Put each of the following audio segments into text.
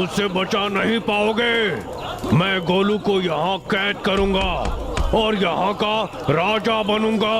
मुझसे बचा नहीं पाओगे। मैं गोलू को यहाँ कैद करूंगा और यहाँ का राजा बनूंगा।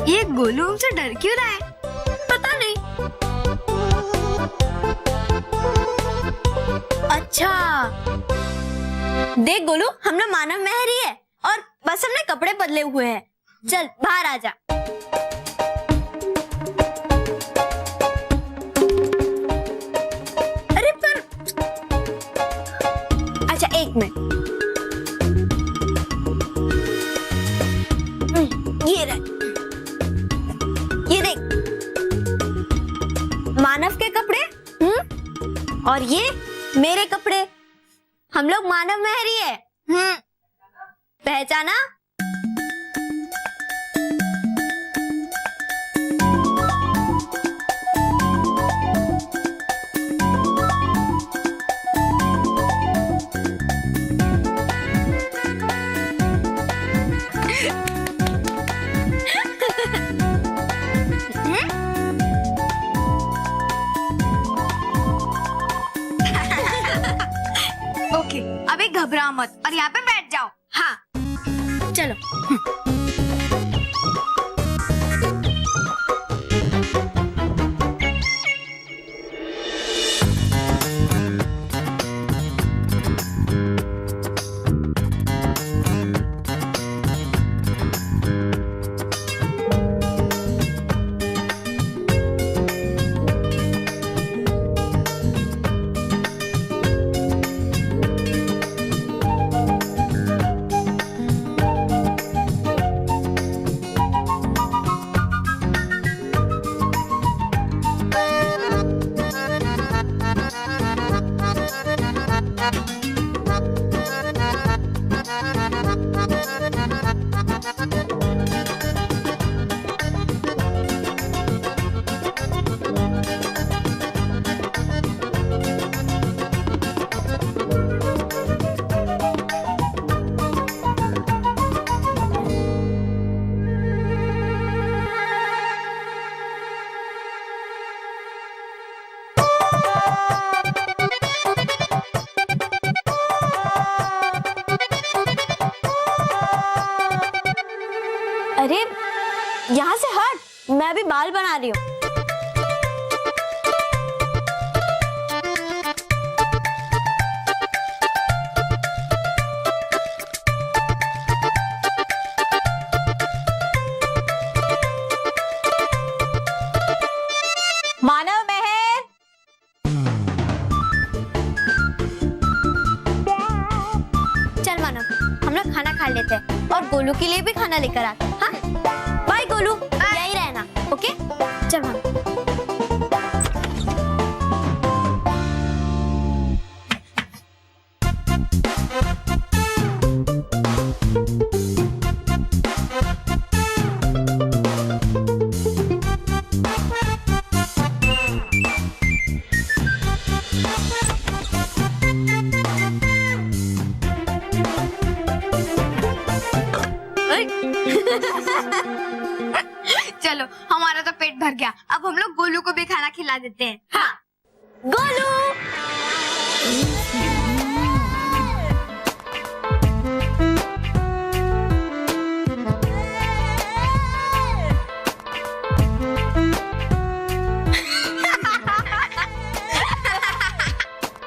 ये गोलू हमसे डर क्यों रहा है? पता नहीं। अच्छा, देख गोलू, हम ना मानव महरी है और बस हमने कपड़े बदले हुए हैं। चल बाहर आ जा। अरे पर अच्छा एक मिनट, ये रहे, ये देख मानव के कपड़े, और ये मेरे कपड़े। हम लोग मानव महरी है। पहचाना? घबराओ मत और यहाँ पे बैठ जाओ। हाँ चलो। अरे यहाँ से हट, मैं अभी बाल बना रही हूँ। मानव महर, चल मानव, हम लोग खाना खा लेते हैं और गोलू के लिए भी खाना लेकर आते हैं। हाँ बाय गोलू, यहीं रहना। ओके चल मानव। चलो हमारा तो पेट भर गया, अब हम लोग गोलू को भी खाना खिला देते हैं। हाँ गोलू।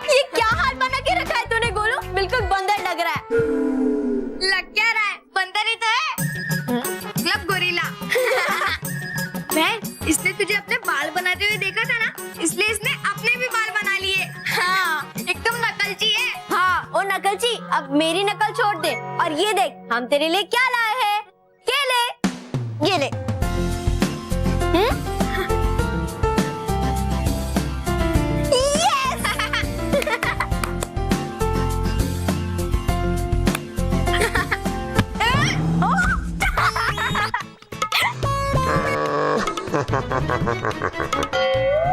ये क्या हाल बना के रखा है तूने गोलू? बिल्कुल बंदर लग रहा है। लग क्या रहा है, बंदर ही तो है। मतलब गोरिल्ला। बहन, इसने तुझे अपने बाल बनाते हुए देखा था ना, इसलिए इसने अपने भी बाल बना लिए। हाँ एकदम नकलची है। हाँ ओ नकलची, अब मेरी नकल छोड़ दे और ये देख हम तेरे लिए क्या लाए हैं। केले, ये ले।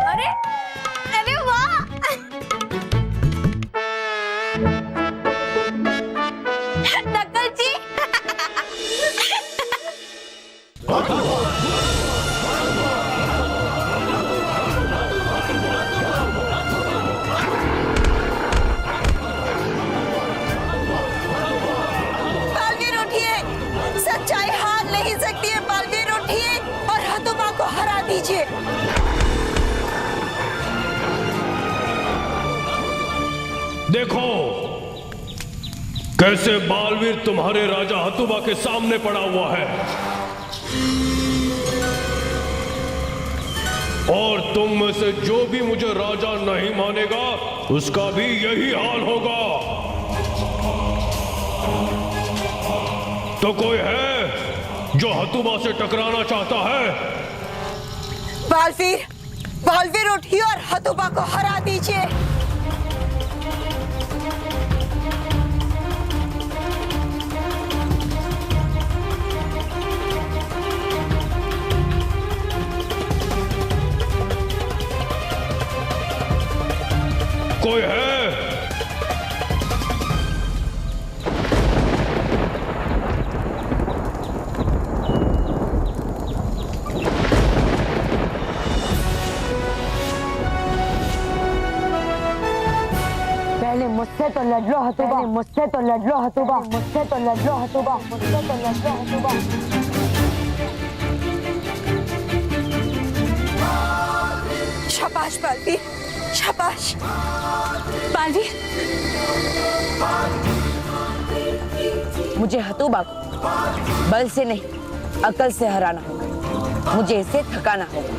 अरे अरे वाह। नकलची। बालवीर उठिए, सच्चाई हार नहीं सकती है। बालवीर उठिए और हतुबा को हरा दीजिए। देखो कैसे बालवीर तुम्हारे राजा हतुबा के सामने पड़ा हुआ है और तुम में से जो भी मुझे राजा नहीं मानेगा उसका भी यही हाल होगा। तो कोई है जो हतुबा से टकराना चाहता है? बालवीर, बालवीर उठिए और हतुबा को हरा दीजिए। कोई है? मुझसे तो लड़ लो हतुबा, मुझसे तो लड़ लो हतुबा, मुझसे तो लड़ लो हतुबा, मुझसे तो लड़ लो हतुबा। शाबाश बालवीर, शाबाश बालवीर। मुझे हतुबा को बल से नहीं अकल से हराना होगा, मुझे इसे थकाना होगा।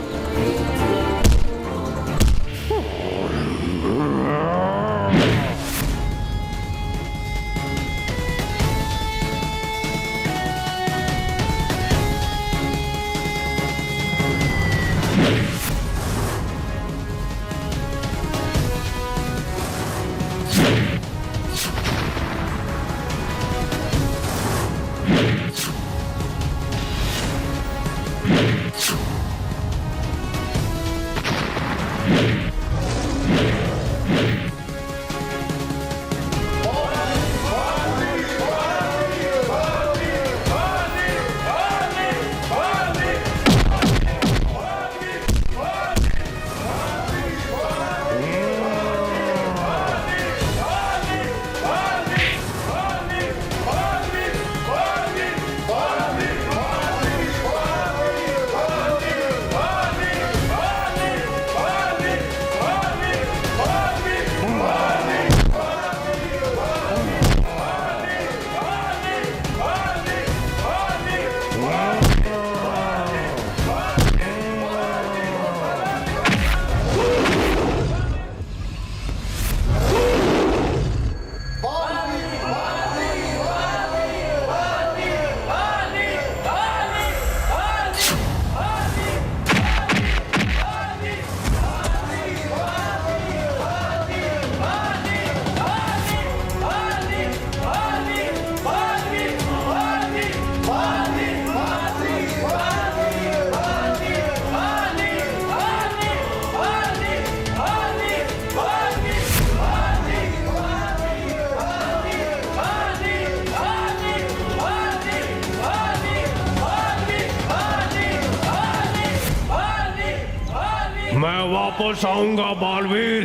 मैं वापस आऊंगा बालवीर,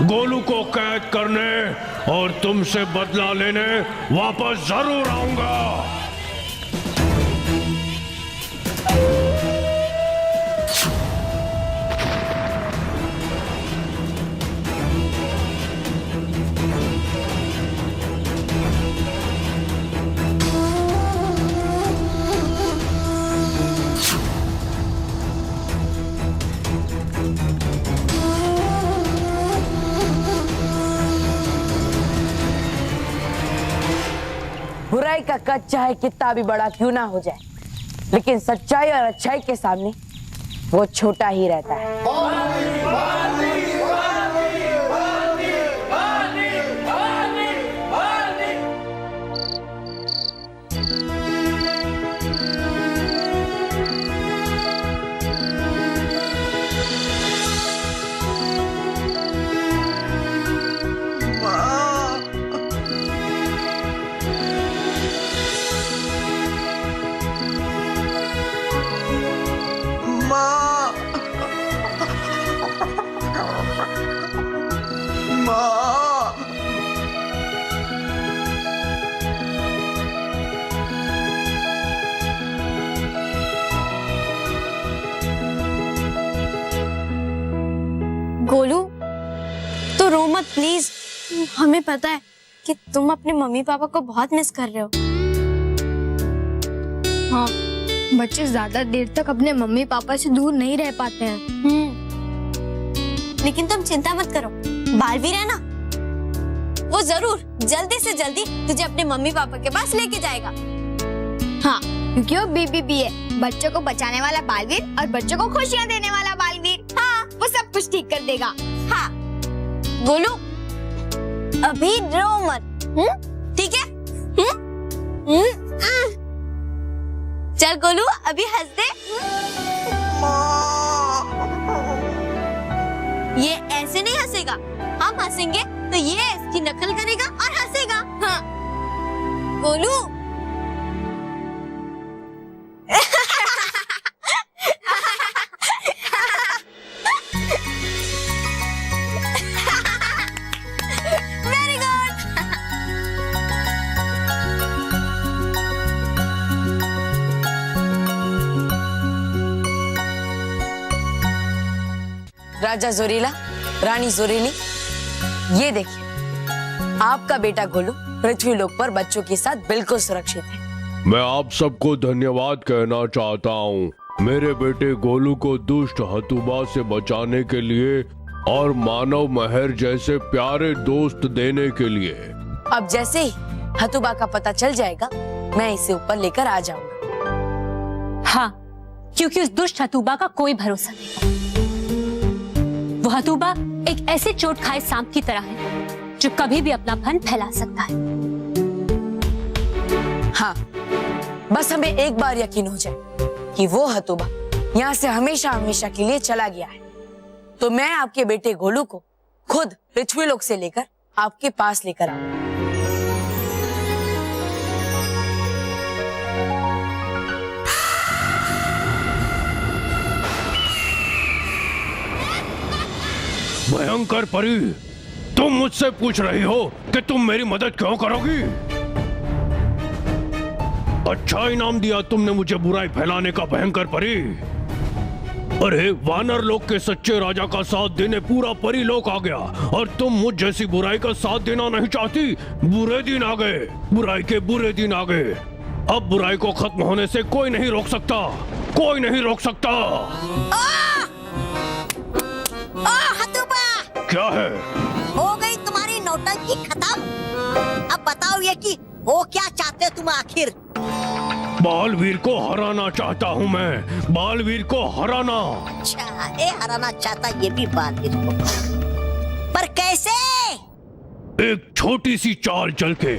गोलू को कैद करने और तुमसे बदला लेने वापस जरूर आऊंगा। बुराई का कद चाहे कितना भी बड़ा क्यों ना हो जाए, लेकिन सच्चाई और अच्छाई के सामने वो छोटा ही रहता है। गोलू तो रो मत प्लीज, हमें पता है कि तुम अपने मम्मी पापा को बहुत मिस कर रहे हो। हाँ, बच्चे ज्यादा देर तक अपने मम्मी पापा से दूर नहीं रह पाते हैं। लेकिन तुम चिंता मत करो, बालवीर है ना, वो जरूर जल्दी से जल्दी तुझे अपने मम्मी पापा के पास लेके जाएगा। हाँ, क्योंकि वो बीबीबी है, बच्चों को बचाने वाला बालवीर और बच्चों को खुशियाँ देने वाला बालवीर। हाँ, वो सब कुछ ठीक कर देगा। हाँ गोलू, अभी रो मत, ठीक है? चल गोलू, अभी हंस दे। ये ऐसे नहीं हंसेगा, हम हंसेंगे तो ये इसकी नकल करेगा और हंसेगा। हाँ गोलू। Very good. राजा जोरीला, रानी जोरीली, ये देखिए आपका बेटा गोलू पृथ्वी लोक पर बच्चों के साथ बिल्कुल सुरक्षित है। मैं आप सबको धन्यवाद कहना चाहता हूँ मेरे बेटे गोलू को दुष्ट हतुबा से बचाने के लिए और मानव महर जैसे प्यारे दोस्त देने के लिए। अब जैसे ही हतुबा का पता चल जाएगा मैं इसे ऊपर लेकर आ जाऊंगा। हाँ, क्योंकि उस दुष्ट हतुबा का कोई भरोसा नहीं। वो हतुबा एक ऐसे चोट खाए सांप की तरह है जो कभी भी अपना फन फैला सकता है। हाँ, बस हमें एक बार यकीन हो जाए कि वो हतुबा यहाँ से हमेशा हमेशा के लिए चला गया है, तो मैं आपके बेटे गोलू को खुद पृथ्वी लोक से लेकर आपके पास लेकर आऊंगा। भयंकर परी, तुम मुझसे पूछ रही हो कि तुम मेरी मदद क्यों करोगी? अच्छा इनाम दिया तुमने मुझे बुराई फैलाने का भयंकर परी। अरे वानर लोक के सच्चे राजा का साथ देने पूरा परी लोक आ गया और तुम मुझ जैसी बुराई का साथ देना नहीं चाहती। बुरे दिन आ गए, बुराई के बुरे दिन आ गए। अब बुराई को खत्म होने से कोई नहीं रोक सकता, कोई नहीं रोक सकता। हतुबा, क्या है? हो गई तुम्हारी नौटंकी खत्म। अब बताओ ये कि वो क्या चाहते तुम आखिर? बालवीर को हराना चाहता हूँ मैं, बालवीर को हराना। अच्छा, ये हराना चाहता ये भी बालवीर को, पर कैसे? एक छोटी सी चाल चल के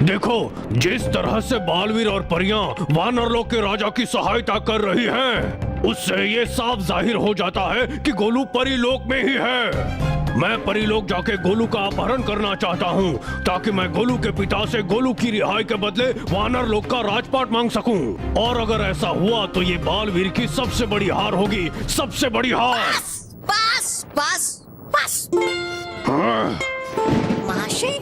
देखो। जिस तरह से बालवीर और परियां वानरलोक के राजा की सहायता कर रही हैं, उससे ये साफ जाहिर हो जाता है कि गोलू परीलोक में ही है। मैं परीलोक जाके गोलू का अपहरण करना चाहता हूँ ताकि मैं गोलू के पिता से गोलू की रिहाई के बदले वानरलोक का राजपाट मांग सकूं। और अगर ऐसा हुआ तो ये बालवीर की सबसे बड़ी हार होगी, सबसे बड़ी हार। बस बस बस। हाँ? महाशय,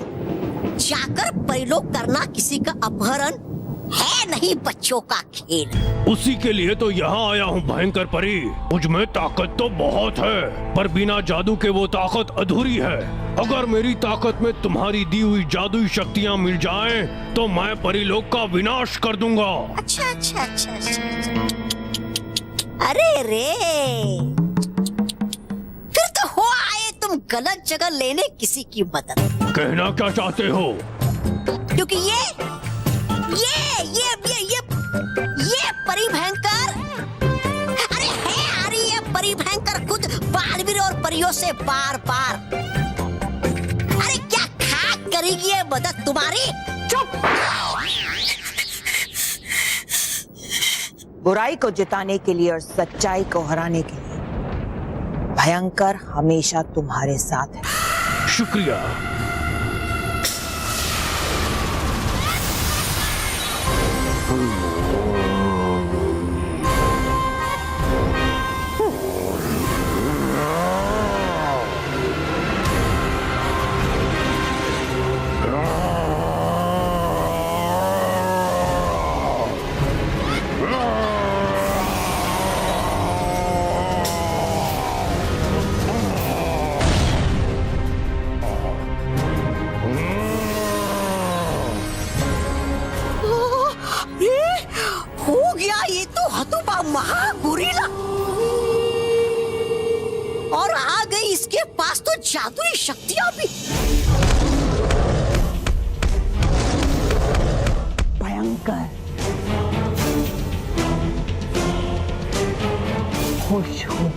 जाकर परीलोक करना किसी का अपहरण है नहीं, बच्चों का खेल। उसी के लिए तो यहाँ आया हूँ भयंकर परी। मुझ में ताकत तो बहुत है, पर बिना जादू के वो ताकत अधूरी है। अगर मेरी ताकत में तुम्हारी दी हुई जादुई शक्तियाँ मिल जाएं, तो मैं परीलोक का विनाश कर दूंगा। अच्छा अच्छा अच्छा अच्छा। अरे रे, फिर तो हो आए तुम गलत जगह लेने किसी की मदद। कहना क्या चाहते हो? क्योंकि ये परी भयंकर, अरे है आ रही है परी भयंकर खुद बालवीर और परियों से बार बार। अरे क्या खाक करेगी ये मदद तुम्हारी? चुप। बुराई को जिताने के लिए और सच्चाई को हराने के लिए भयंकर हमेशा तुम्हारे साथ है। शुक्रिया। हो गया ये तो हतुबा महागोरिल्ला, और आ गई इसके पास तो जादुई शक्तियां भी। भयंकर खुश हो।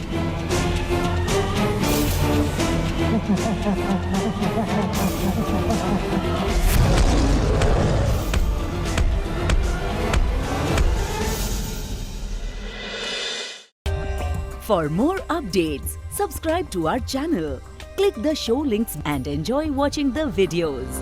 For more updates, subscribe to our channel, click the show links and enjoy watching the videos.